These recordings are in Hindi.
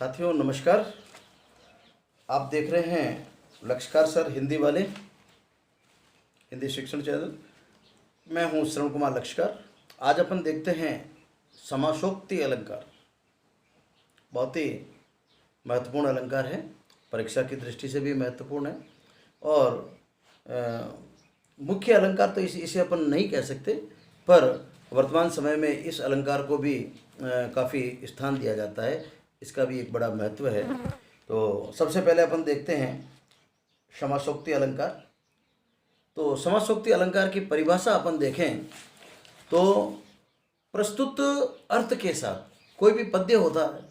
साथियों नमस्कार। आप देख रहे हैं लक्षकार सर हिंदी वाले हिंदी शिक्षण चैनल। मैं हूं श्रवण कुमार लक्षकार। आज अपन देखते हैं समासोक्ति अलंकार। बहुत ही महत्वपूर्ण अलंकार है, परीक्षा की दृष्टि से भी महत्वपूर्ण है और मुख्य अलंकार तो इसे अपन नहीं कह सकते, पर वर्तमान समय में इस अलंकार को भी काफ़ी स्थान दिया जाता है। इसका भी एक बड़ा महत्व है। तो सबसे पहले अपन देखते हैं समासोक्ति अलंकार। तो समासोक्ति अलंकार की परिभाषा अपन देखें तो प्रस्तुत अर्थ के साथ कोई भी पद्य होता है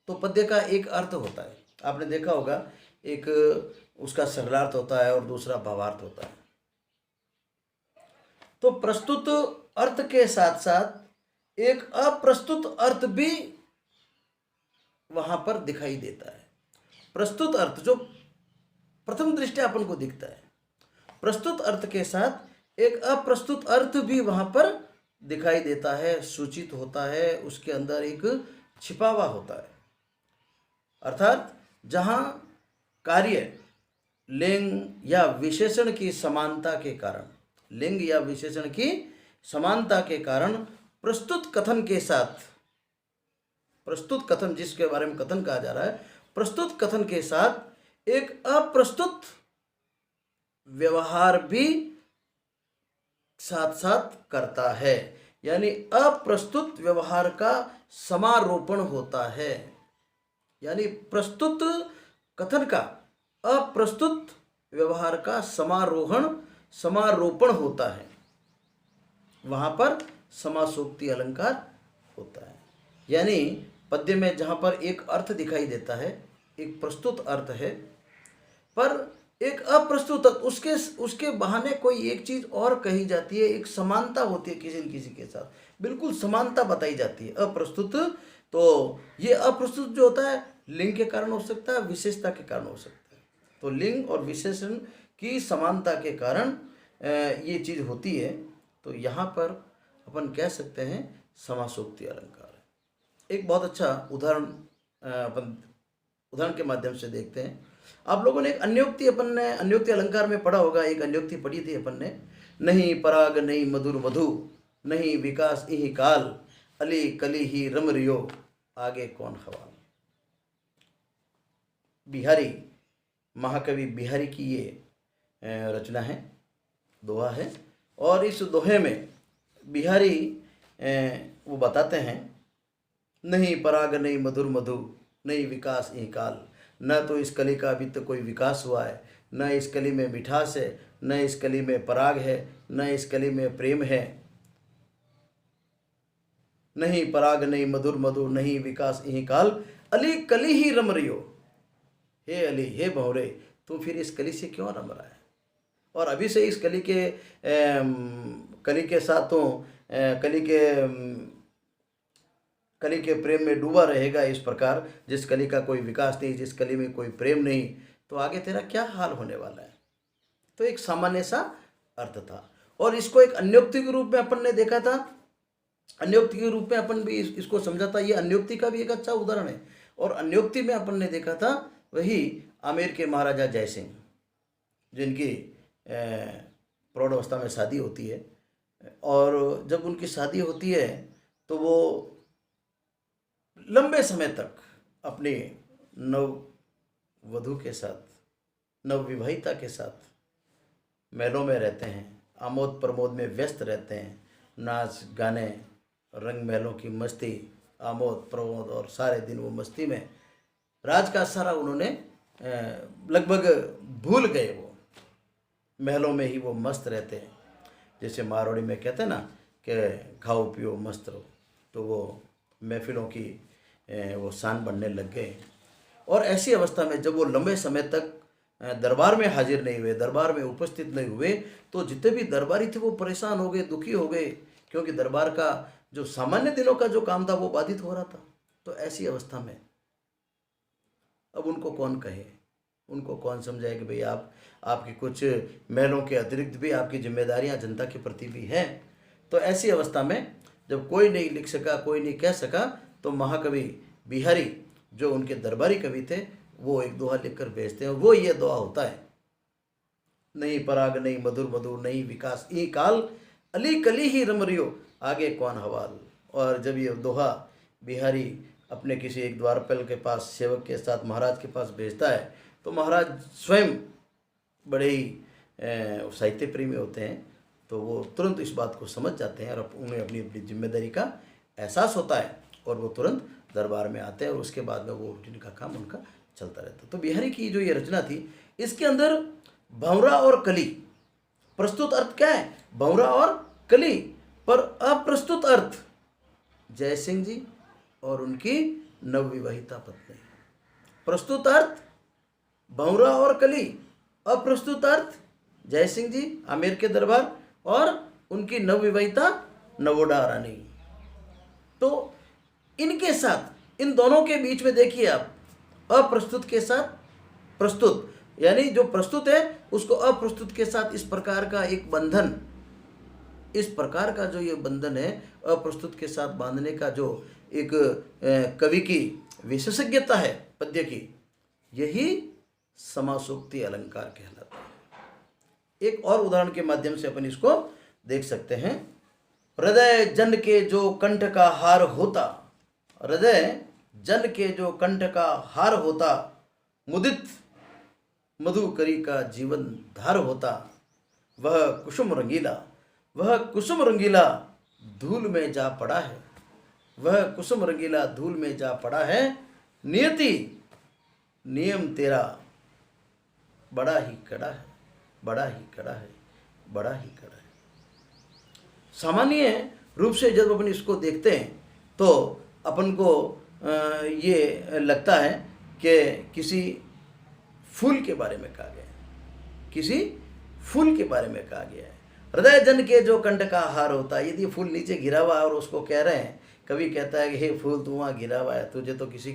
तो पद्य का एक अर्थ होता है। आपने देखा होगा, एक उसका सरलार्थ होता है और दूसरा भावार्थ होता है। तो प्रस्तुत अर्थ के साथ साथ एक अप्रस्तुत अर्थ भी वहां पर दिखाई देता है। प्रस्तुत अर्थ जो प्रथम दृष्टया अपन को दिखता है, प्रस्तुत अर्थ के साथ एक अप्रस्तुत अर्थ भी वहां पर दिखाई देता है, सूचित होता है, उसके अंदर एक छिपा हुआ होता है। अर्थात जहां कार्य लिंग या विशेषण की समानता के कारण, लिंग या विशेषण की समानता के कारण प्रस्तुत कथन के साथ, प्रस्तुत कथन जिसके बारे में कथन कहा जा रहा है, प्रस्तुत कथन के साथ एक अप्रस्तुत व्यवहार भी साथ साथ करता है। यानी अप्रस्तुत व्यवहार का समारोपण होता है। यानी प्रस्तुत कथन का अप्रस्तुत व्यवहार का समारोपण होता है, वहां पर समासोक्ति अलंकार होता है। यानी पद्य में जहां पर एक अर्थ दिखाई देता है, एक प्रस्तुत अर्थ है, पर एक अप्रस्तुत अर्थ, उसके बहाने कोई एक चीज और कही जाती है, एक समानता होती है किसी न किसी के साथ, बिल्कुल समानता बताई जाती है। अप्रस्तुत, तो ये अप्रस्तुत जो होता है लिंग के कारण हो सकता है, विशेषता के कारण हो सकता है। तो लिंग और विशेषण की समानता के कारण ये चीज होती है। तो यहाँ पर अपन कह सकते हैं समासोक्ति अलंकार है। एक बहुत अच्छा उदाहरण अपन उदाहरण के माध्यम से देखते हैं। आप लोगों ने एक अन्योक्ति, अपन ने अन्योक्ति अलंकार में पढ़ा होगा, एक अन्योक्ति पढ़ी थी अपन ने, नहीं पराग नहीं मधुर मधु, नहीं विकास इहि काल, अली कली ही रम रियो, आगे कौन हवाल। बिहारी, महाकवि बिहारी की ये रचना है, दोहा है। और इस दोहे में बिहारी वो बताते हैं, नहीं पराग नहीं मधुर मधु, नहीं विकास इहि काल। न तो इस कली का अभी तक कोई विकास हुआ है, न इस कली में मिठास है, न इस कली में पराग है, न इस कली में प्रेम है। नहीं पराग नहीं मधुर मधु, नहीं विकास इहि काल, अली कली ही रम रियो। हे अली, हे भंवरे, तू फिर इस कली से क्यों रम रहा है? और अभी से इस कली के साथ तो कली के प्रेम में डूबा रहेगा इस प्रकार, जिस कली का कोई विकास नहीं, जिस कली में कोई प्रेम नहीं, तो आगे तेरा क्या हाल होने वाला है। तो एक सामान्य सा अर्थ था। और इसको एक अन्योक्ति के रूप में अपन ने देखा था, अन्योक्ति के रूप में अपन भी इसको समझा था। ये अन्योक्ति का भी एक अच्छा उदाहरण है। और अन्योक्ति में अपन ने देखा था वही आमेर के महाराजा जयसिंह, जिनकी प्रौढ़ावस्था में शादी होती है, और जब उनकी शादी होती है तो वो लंबे समय तक अपनी नववधू के साथ, नवविवाहिता के साथ महलों में रहते हैं, आमोद प्रमोद में व्यस्त रहते हैं, नाच गाने, रंग महलों की मस्ती, आमोद प्रमोद, और सारे दिन वो मस्ती में, राज का सारा उन्होंने लगभग भूल गए। वो महलों में ही वो मस्त रहते हैं। जैसे मारवाड़ी में कहते हैं ना कि खाओ पियो मस्त रहो, तो वो महफिलों की वो शान बनने लग गए। और ऐसी अवस्था में जब वो लंबे समय तक दरबार में हाजिर नहीं हुए, दरबार में उपस्थित नहीं हुए, तो जितने भी दरबारी थे वो परेशान हो गए, दुखी हो गए, क्योंकि दरबार का जो सामान्य दिनों का जो काम था वो बाधित हो रहा था। तो ऐसी अवस्था में अब उनको कौन कहे, उनको कौन समझाए कि भाई आपकी कुछ महलों के अतिरिक्त भी आपकी जिम्मेदारियां जनता के प्रति भी हैं। तो ऐसी अवस्था में जब कोई नहीं लिख सका, कोई नहीं कह सका, तो महाकवि बिहारी जो उनके दरबारी कवि थे वो एक दोहा लिखकर भेजते हैं, और वो ये दोहा होता है, नहीं पराग नहीं मधुर मधुर नहीं विकास ई काल, अली कली ही रमरियो आगे कौन हवाल। और जब ये दोहा बिहारी अपने किसी एक द्वारपाल के पास सेवक के साथ महाराज के पास भेजता है, तो महाराज स्वयं बड़े ही साहित्य प्रेमी होते हैं, तो वो तुरंत इस बात को समझ जाते हैं और उन्हें अपनी अपनी जिम्मेदारी का एहसास होता है, और वो तुरंत दरबार में आते हैं, और उसके बाद में वो रूटीन का काम उनका चलता रहता है। तो बिहारी की जो ये रचना थी, इसके अंदर भंवरा और कली, प्रस्तुत अर्थ क्या है, भंवरा और कली, पर अप्रस्तुत अर्थ जय सिंह जी और उनकी नवविवाहिता पत्नी। प्रस्तुत अर्थ भंवरा और कली, अप्रस्तुत अर्थ जय सिंह जी आमेर के दरबार और उनकी नवविवाहिता नवोडा रानी। तो इनके साथ, इन दोनों के बीच में देखिए आप, अप्रस्तुत के साथ प्रस्तुत, यानी जो प्रस्तुत है उसको अप्रस्तुत के साथ इस प्रकार का एक बंधन, इस प्रकार का जो ये बंधन है अप्रस्तुत के साथ बांधने का जो एक कवि की विशेषज्ञता है पद्य की, यही समासोक्ति अलंकार कहलाता है। एक और उदाहरण के माध्यम से अपन इसको देख सकते हैं। हृदय जन के जो कंठ का हार होता, हृदय जन के जो कंठ का हार होता, मुदित मधुकरी का जीवन धार होता, वह कुसुम रंगीला, वह कुसुम रंगीला धूल में जा पड़ा है, वह कुसुम रंगीला धूल में जा पड़ा है, नियति नियम तेरा बड़ा ही कड़ा है, बड़ा ही कड़ा है, बड़ा ही कड़ा है। सामान्य रूप से जब अपन इसको देखते हैं तो अपन को ये लगता है कि किसी फूल के बारे में कहा गया है, किसी फूल के बारे में कहा गया है। हृदय जन के जो कंठ का हार होता है, यदि फूल नीचे गिरा हुआ है और उसको कह रहे हैं, कभी कहता है कि हे फूल तू वहाँ गिरा हुआ है, तुझे तो किसी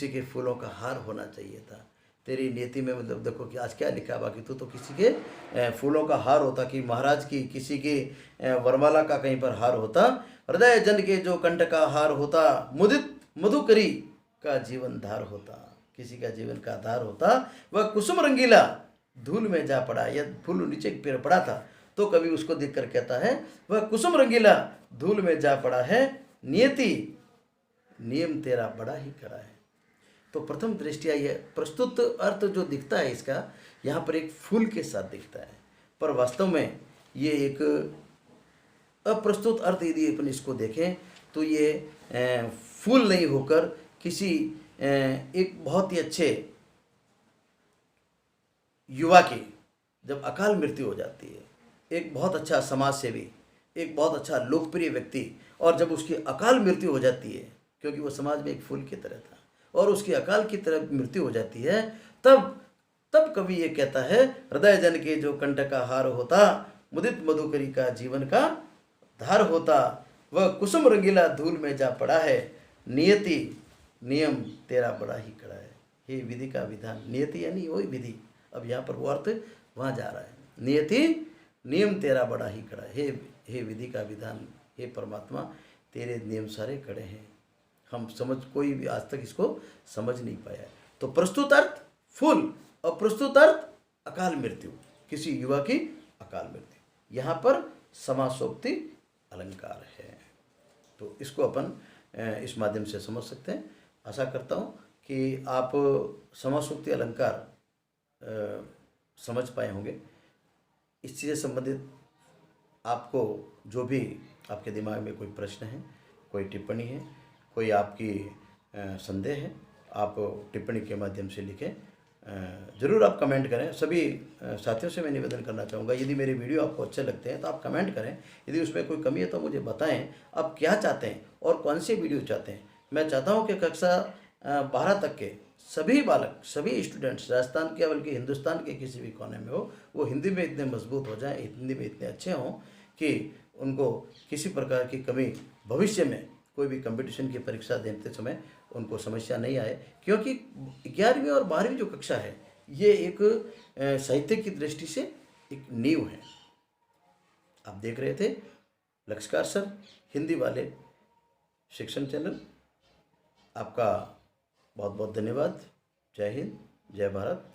के फूलों का हार होना चाहिए था, तेरी नीति में मतलब देखो कि आज क्या लिखा, बाकी तू तो किसी के फूलों का हार होता, कि महाराज की किसी की वरमाला का कहीं पर हार होता। हृदय जन के जो कंठ का हार होता, मुदित मधुकरी का जीवन धार होता, किसी का जीवन का आधार होता, वह कुसुम रंगीला धूल में जा पड़ा, यह फूल नीचे पेड़ पड़ा था तो कभी उसको देखकर कहता है वह कुसुम रंगीला धूल में जा पड़ा है, नियति नियम तेरा बड़ा ही कड़ा है। तो प्रथम दृष्टिया यह प्रस्तुत अर्थ जो दिखता है इसका, यहाँ पर एक फूल के साथ दिखता है, पर वास्तव में ये एक अप्रस्तुत अर्थ यदि अपन इसको देखें तो ये फूल नहीं होकर किसी एक बहुत ही अच्छे युवा की जब अकाल मृत्यु हो जाती है, एक बहुत अच्छा समाज सेवी, एक बहुत अच्छा लोकप्रिय व्यक्ति, और जब उसकी अकाल मृत्यु हो जाती है, क्योंकि वो समाज में एक फूल की तरह था, और उसकी अकाल की तरह मृत्यु हो जाती है, तब कवि ये कहता है हृदय जन के जो कंठ का हार होता, मुदित मधुकरी का जीवन का धार होता, वह कुसुम रंगीला धूल में जा पड़ा है, नियति नियम तेरा बड़ा ही कड़ा है। ये विधि का विधान, नियति यानी वही विधि, अब यहाँ पर वो अर्थ वहाँ जा रहा है, नियति नियम तेरा बड़ा ही कड़ा है, हे विधि का विधान, हे परमात्मा तेरे नियम सारे कड़े हैं, हम कोई भी आज तक इसको समझ नहीं पाया है। तो प्रस्तुत अर्थ फूल, और प्रस्तुत अर्थ अकाल मृत्यु, किसी युवा की अकाल मृत्यु, यहाँ पर समासोक्ति अलंकार है। तो इसको अपन इस माध्यम से समझ सकते हैं। आशा करता हूँ कि आप समासोक्ति अलंकार समझ पाए होंगे। इस चीज़ से संबंधित आपको जो भी आपके दिमाग में कोई प्रश्न है, कोई टिप्पणी है, कोई आपकी संदेह है, आप टिप्पणी के माध्यम से लिखें, ज़रूर आप कमेंट करें। सभी साथियों से मैं निवेदन करना चाहूँगा, यदि मेरे वीडियो आपको अच्छे लगते हैं तो आप कमेंट करें, यदि उसमें कोई कमी है तो मुझे बताएं आप क्या चाहते हैं और कौन सी वीडियो चाहते हैं। मैं चाहता हूँ कि कक्षा 12 तक के सभी बालक, सभी स्टूडेंट्स राजस्थान के बल्कि हिंदुस्तान के किसी भी कोने में हो, वो हिंदी में इतने मजबूत हो जाएं, हिंदी में इतने अच्छे हों कि उनको किसी प्रकार की कमी भविष्य में कोई भी कंपटीशन की परीक्षा देते समय उनको समस्या नहीं आए। क्योंकि 11वीं और 12वीं जो कक्षा है ये एक साहित्य की दृष्टि से एक नींव है। आप देख रहे थे लक्ष्यकार सर हिंदी वाले शिक्षण चैनल, आपका बहुत बहुत धन्यवाद। जय हिंद, जय भारत।